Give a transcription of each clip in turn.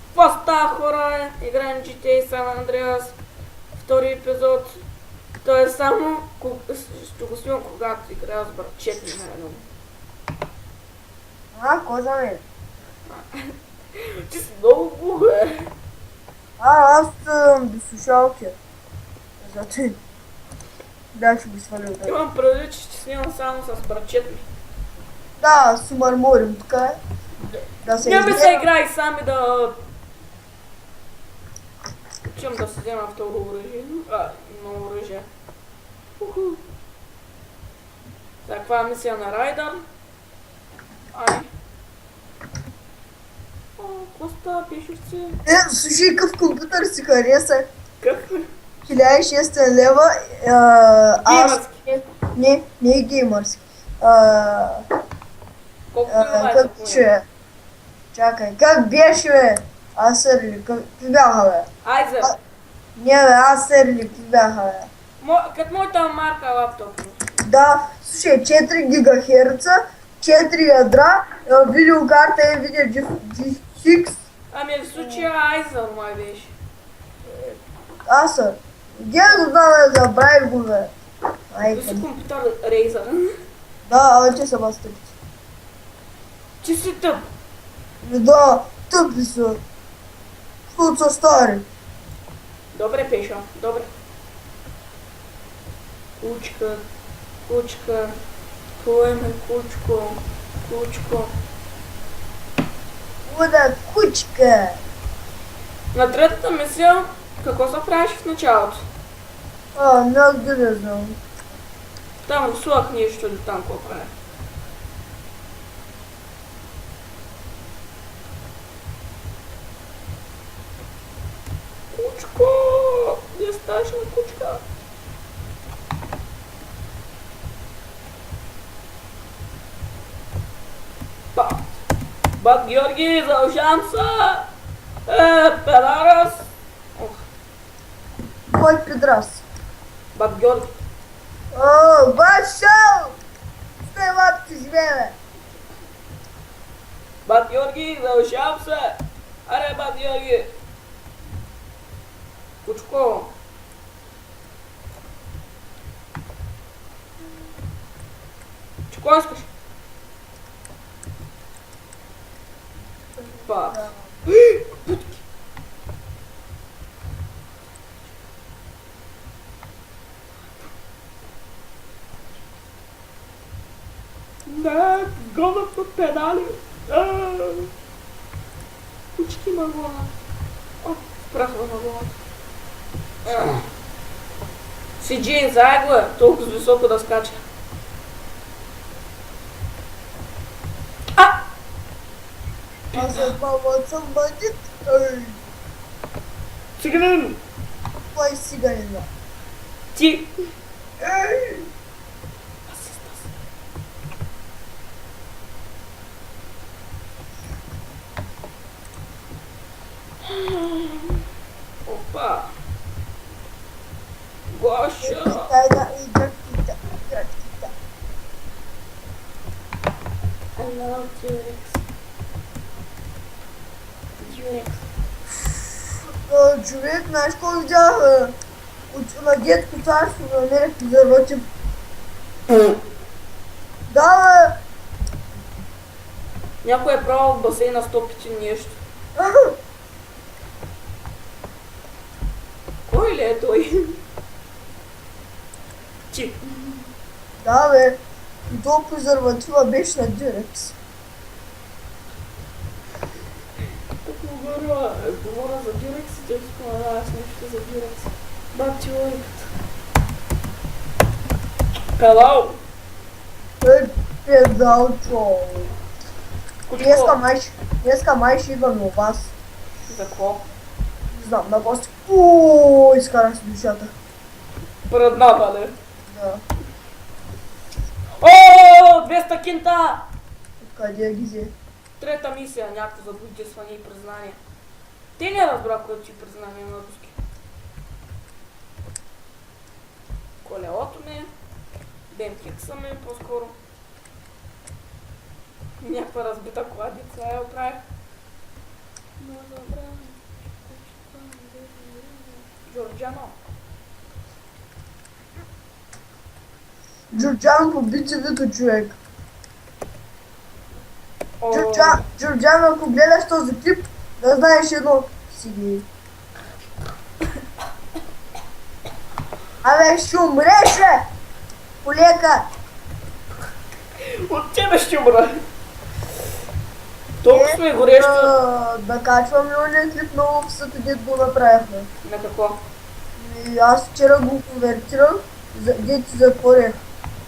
Какво става, хора? Играем GTA San Andreas. Втори епизод. То е само... Ще го снимам, когато играя с братчет ми наедно. Кой за мен? Ти си много глуха. Аз без слушалки. Зато бях ще ги свалил. Да, Имам предвид, че ще снимам само с братчет ми. да си мърморим, така е. Да се Няма се изгледам. играй сам и да... Учим да се взема второ оръжие. Ново оръжие. Уху. Сега, каква е мисия на Райдър? Ай. Какво става, пишещи? Слушай, какъв компютър си хареса. Как? 1600 лева. Аз... Геймърски. Не е геймърски. Колко Как килобайта беше? Чакай, как беше, бе? Асърли, какви бяха, бе? Айзер. Не, бе, Асърли, какви бяха, бе? Като моята марка лаптоп. Да, слушай, 4 гигахерца, 4 ядра, видеокарта NVIDIA GeFX. Ами в случая Айзер май беше. Асър. Где го знам, бе, забравих го, бе? То Айка. си компютър Рейзър. Да, а че са бастъпци. Ти си тъп. Да, тъпи са. Защото са стари. Добре, Пешо, добре. Кучка, кучка, кой ме кучко, кучко. Луда кучка. На третата мисия, какво се правиш в началото? Не да знам. Там рисувах нещо или там какво правя. Кучко! Не ставаш на кучка. Бат Георги, заушам се! Педарас! Ох, Кой педрас? Бат Георги. Башал! Стой, лапки живее. Бат Георги, заушам се! Аре, Бат Георги! Кучко! Какво искаш? Па. Не, гонът по педали. Кучки ма гонат. О, прахва на гонат. CJ заегла, толкова високо да скача. Аз съм бандит. Циганин! Кой циганин? Ти! Опа! Гоша! I love Durex. Durex. Човек, знаеш кой видях? На детско царство намерих презерватив. Да, Някой е правил в басейна 100 пъти нещо. бе. Кой ли е той? Ти. Да, бе. И то презерватива беше на Дюрекс. Ако говоря за Durex, ти споменаваш нещо за Durex. Бабти лойката. Hello! Педалчо. Кучко. Днеска май ще идваме у вас. За какво? Не знам, на гости. Ооо, изкарах си душата. Брадна, бе. Да. О, 200 кинта! Откъде ги взе? Трета мисия, някакво за будисване и признание. Ти не разбра, което ти признание на руски. Колелото ми, бенкикса ми по-скоро. Някаква разбита кладица я оправих. Но добре. Джорджано. Джорджано по битвито, човек. О, Джорджано, ако гледаш този клип, да знаеш едно си ги. Абе, ще умреш, бе! Полека! от тебе ще умра. Толкова сме горещи. Да качвам ли ония клип на офисата, дето го направихме? На какво? И аз вчера го конвертирах, дето затворих.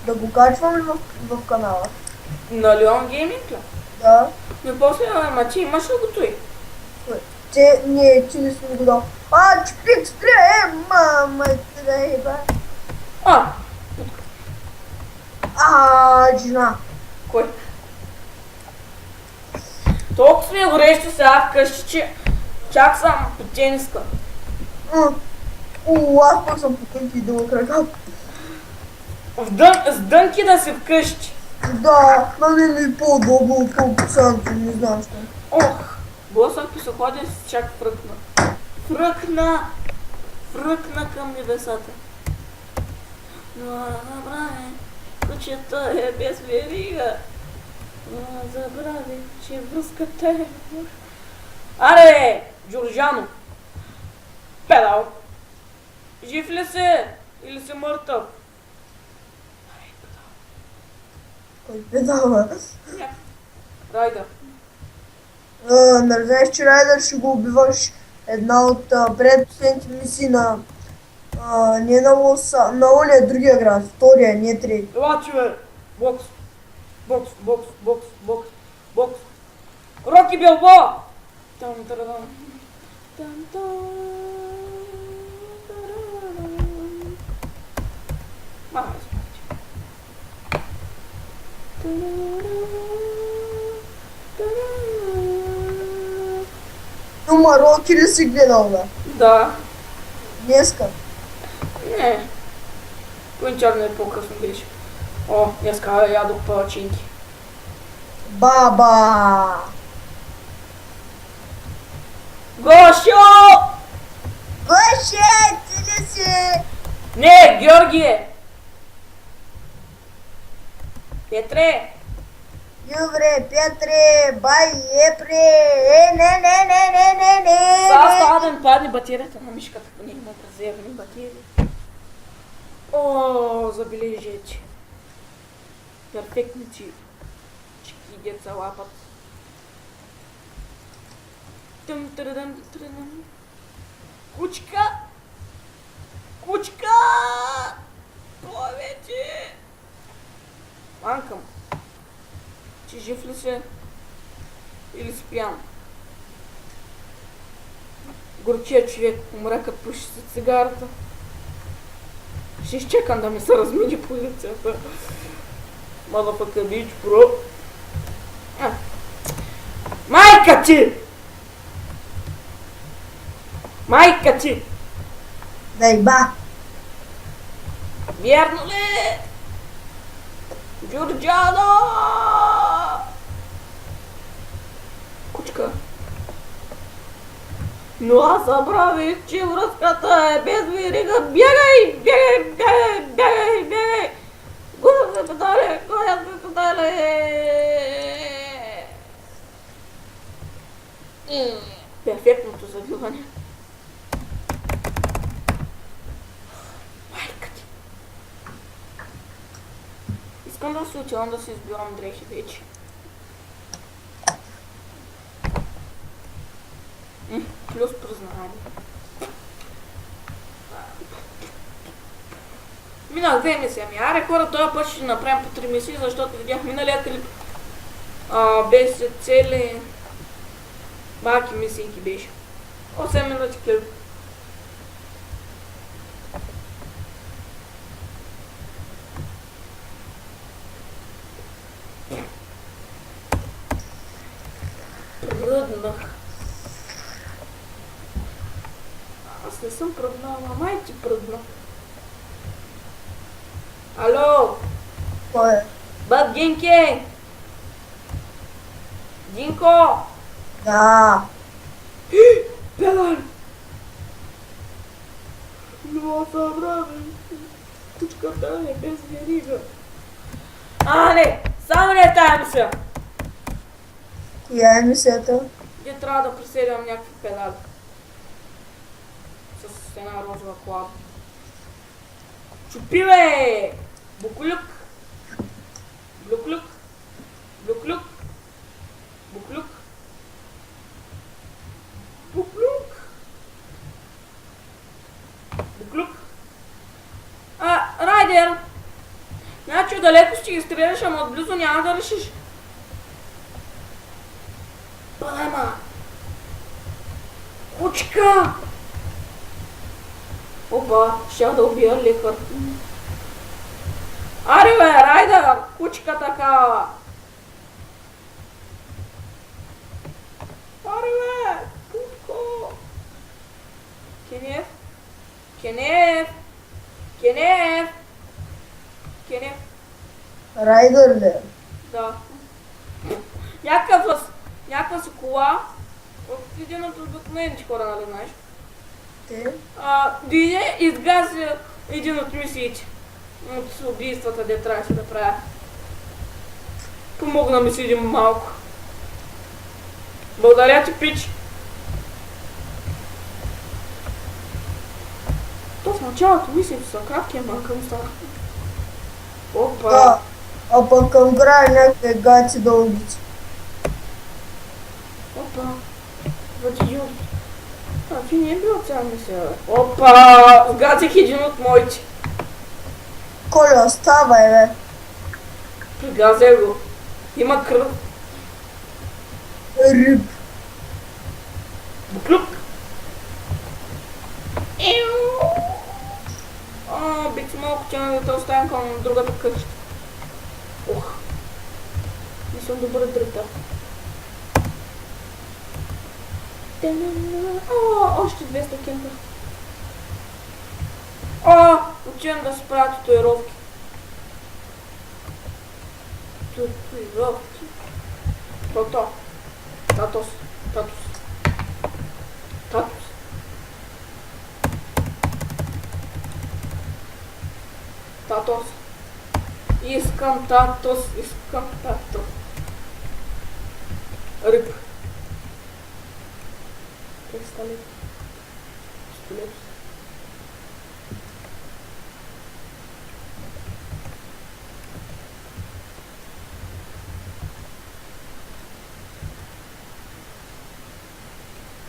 Да го качвам ли в канала? На Леон Гейминг ли? Да. Но после, ама ти имаш ли го той? Ти не сме го дал. Чпик, спре, мама, трябва. Жена. Кой? Толкова сме горещи сега вкъщи, че чак съм по тениска. Аз пък съм по кънки и дълъг ръка. С дънки да си вкъщи. Да, на мен ми е по-удобно, отколкото санто, не знам що. Блъсък се ходи с чак фръкна. Фръкна към небесата. Но забрави, кучето е без верига. Но забрави, че връзката е... Аре, Джорджано! Педал! Жив ли си? Или си мъртъв? Кой педала? Райдър. Не знаеш, че Райдър ще го убиваш една от предпоследните мисии на... не на Лоса, на ония другия град, втория, не трети. Ела, чове! Бокс! Бокс, бокс, бокс, бокс, бокс! Роки Билбо! Там-тарам. Там-там. Мама, Ама Роки ли си гледал, бе? да. Днеска? Не. Кой черно е по-късно беше? Днеска ядох палачинки. Баба! Гошо! Гоше, ти ли си? Не, Георгие! Петре! Добре, Петре, бай, епре, не. Сега става да ми падне батерията на мишката, поне има резервни батерии. Забележете. Перфектни чики деца лапат. Тъм-търдъм-търдъм. Кучка! Кучка! Повече! Манкам. Че жив ли си? Или си пиян? Горчия човек умре като пуши с цигарата. Ще изчекам да ми се размини полицията. Motherfucker bitch, bro. Майка ти! Майка ти! Дай ба! Вярно ли? Джорджано! Кучка. Но аз забравих, че връзката е без верига. Бягай! Бягай! Бягай! Бягай! Бягай! Гудят се педали! Гудят се педали! Перфектното завиване. Майка ти! Искам да се отивам да си избивам дрехи вече. Плюс признание. Минах 2 мисии. Аре хора, този път ще направим по 3 мисии, защото видях миналия клип. Без цели малки мисийки беше. 8 минути клип. Пръднах. Аз не съм пръднала, май ти пръдна. Ало! Кой е? Бат Гинки! Динко! Да. Педал! Било събрани. Кучката е без верига. Не! Само не е тая мисля! Коя е мисията? Где трябва да преседям някакви педали. С една розова кола. Чупи бе! Буклюк! Буклюк! Буклюк! Буклюк! Буклюк! Буклюк! Райдер! Значи отдалеко ще ги стреляш, ама отблизо няма да решиш. Палема! Кучка! Опа, щях да убия лекар. Аре бе, Райдер! Кучка такава! Аре бе! Кучко! Кенев! Кенев! Кенев! Кенев! Райдър ли? Да. Някаква си кола от един от обикновените хора, нали знаеш? Те? Дойде и изгази един от мисиите. От убийствата, де трябваше да правя. Помогна ми си един малко. Благодаря ти, пич. То в началото мисиите са кратки, ама към стара. Опа! Да. А пък към края някакви гаци дългици. Опа! Вадион. Ти не е бил цяла мисия, бе. Опа! Сгазих един от моите. Коля, ставай, бе. Пригазя го. Има кръв. Риб. Буклюк. Бих си малко тя да те оставям към другата къща. Ох. Не съм добър дръта. Още 200 кемпа. Отивам да си правя татуировки. Татуировки. Тото. Татус. Татус. Татус. Татус. Искам татус. Искам татус. Риб. Пистолет. Пистолет.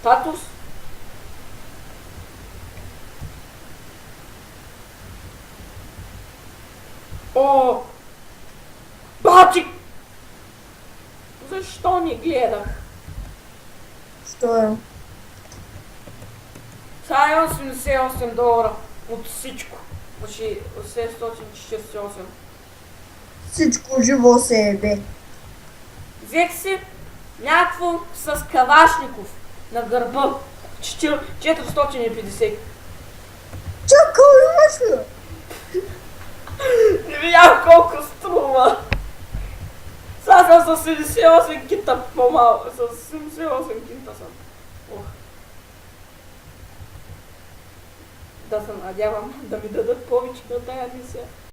Татус. Бати! Защо не гледах? Що е? Сега имам $78 от всичко. Значи 748. Всичко живо се ебе. Взех си някакво с калашников на гърба. 450. Чакай, имаш ли? Не видях колко струва. Сега съм с 78 кинта по-малко. С 78 кинта съм. Да се надявам да ми дадат повече на тая мисия.